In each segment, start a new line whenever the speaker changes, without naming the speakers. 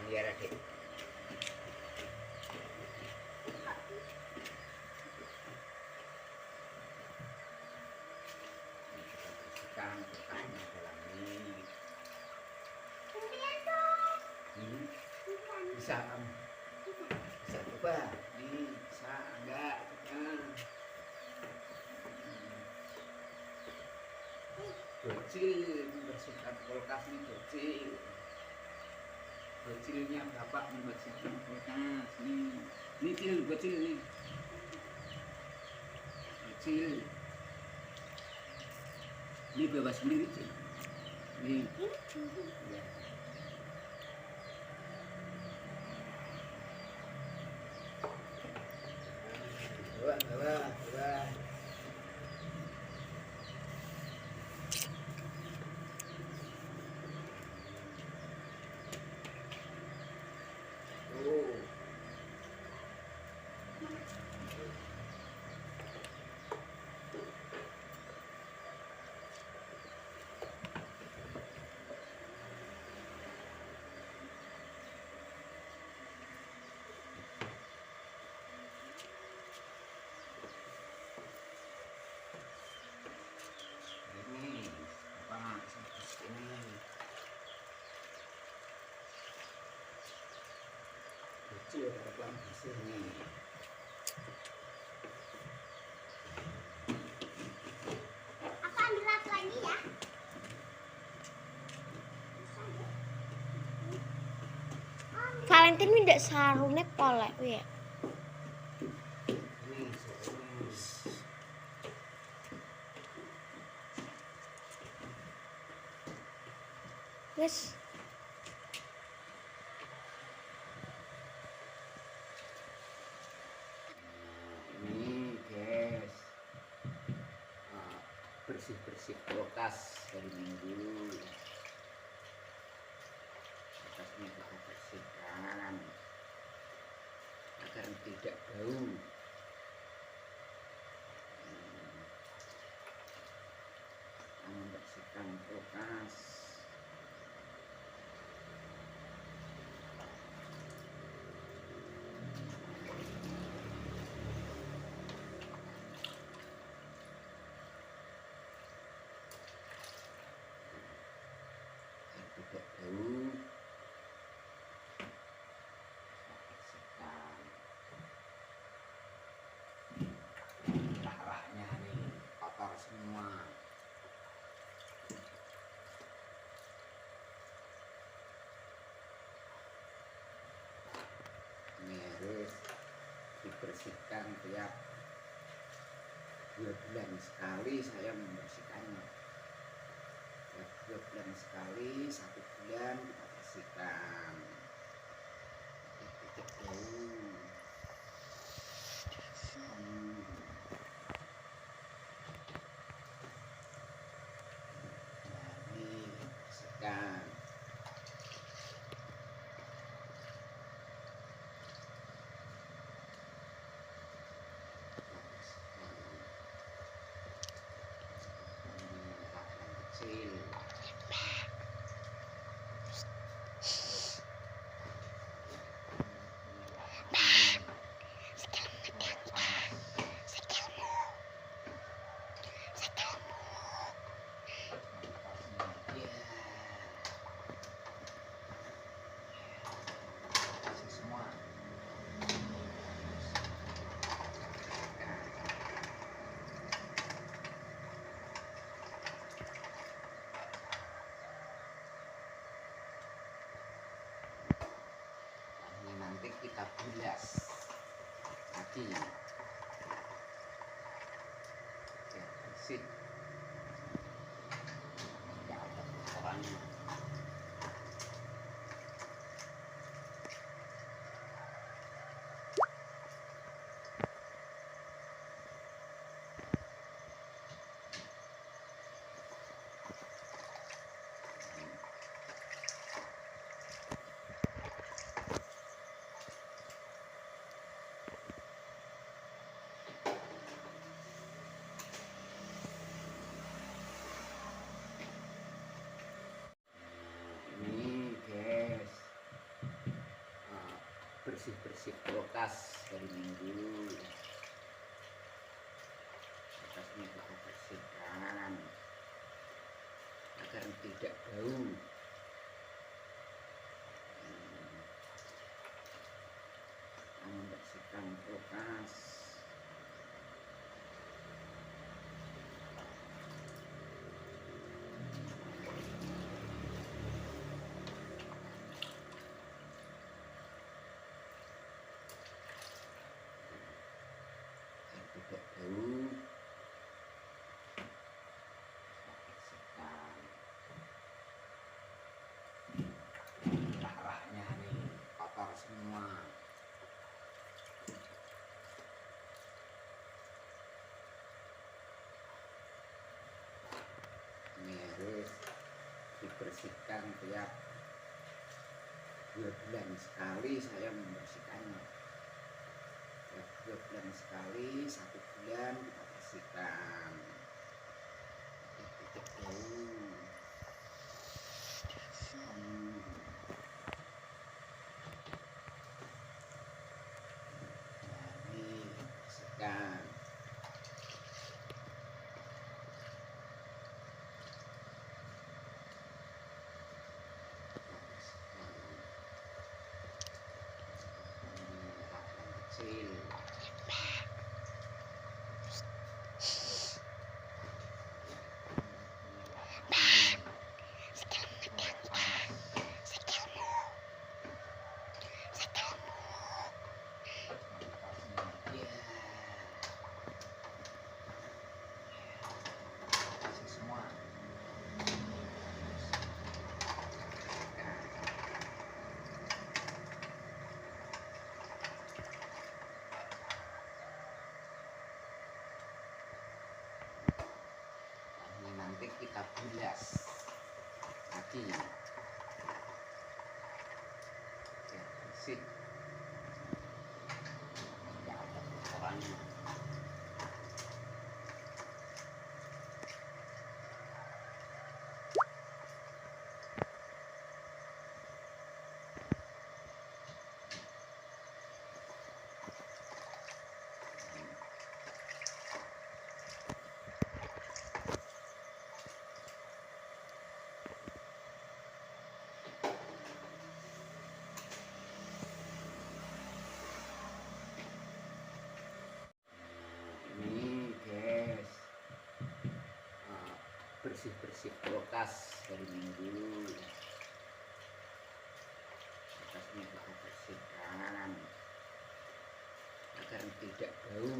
biar adik. Bersihkan kulkasnya dalam ini. Bisa kamu? Bisa coba? Bisa enggak? Bocil membersihkan kulkas ini bocil. Bocilnya bapak membersihkan kulkas ini cil bocil nih. Bocil. Ini bawa sendiri cil. Nih. Ya. Bawa. Kecil harapan hasilnya.
Aku ambil lagi ya. Valentine ini tidak sarungnya polek ya. Yes.
Bersih kulkas dari minggu. Kulkasnya kita bersihkan agar tidak bau. Kita membersihkan kulkas. Tidak bau. Rak-raknya nih kotor semua. Ini harus dibersihkan tiap 2 bulan sekali saya membersihkannya. 2 bulan sekali, 1 bulan kita bersihkan. Tidak bau. Ini bersihkan. Kecil. Nanti kita bilas lagi biar bersih, nggak ada kotorannya. bersih-bersih kulkas dari minggu. Kulkasnya kita bersihkan agar tidak bau. Membersihkan kulkas. Tidak bau. Bersihkan. Arahnya nih kotor semua. Ini harus dibersihkan tiap 2 bulan sekali. Saya membersihkannya tiap 2 bulan sekali, 1 bulan kita bersihkan. Tidak bau. Ini bersihkan. Kecil. Semua. Nanti kita bilas lagi ya, bersih, tidak ada kotorannya. Bersih-bersih kulkas dari minggu. Kulkasnya kita bersihkan agar tidak bau.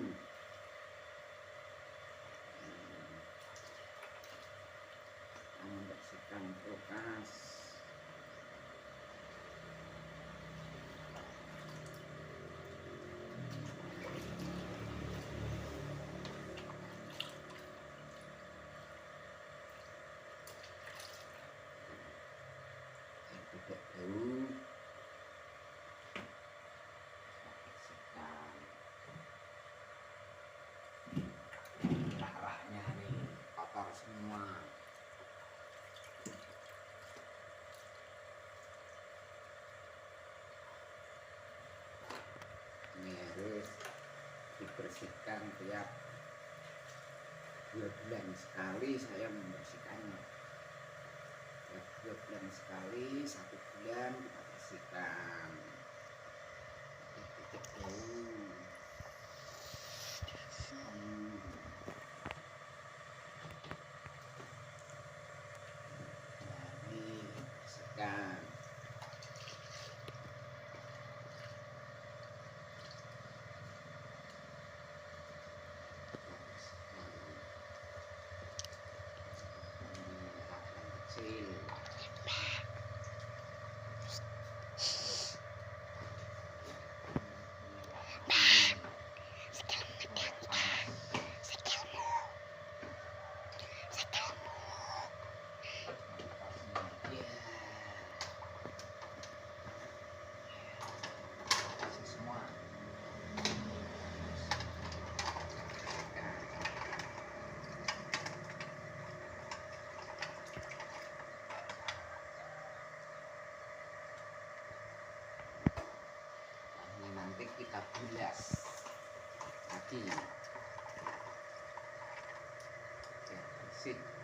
Membersihkan kulkas. Tidak bau. Bersihkan. Arahnya nih kotor semua. Ini harus dibersihkan tiap 2 bulan sekali. Saya membersihkannya tiap 2 bulan sekali, 1 bulan kita bersihkan. Tidak bau. Ini bersihkan. Kecil. Semua. kaki. Oke, bersih.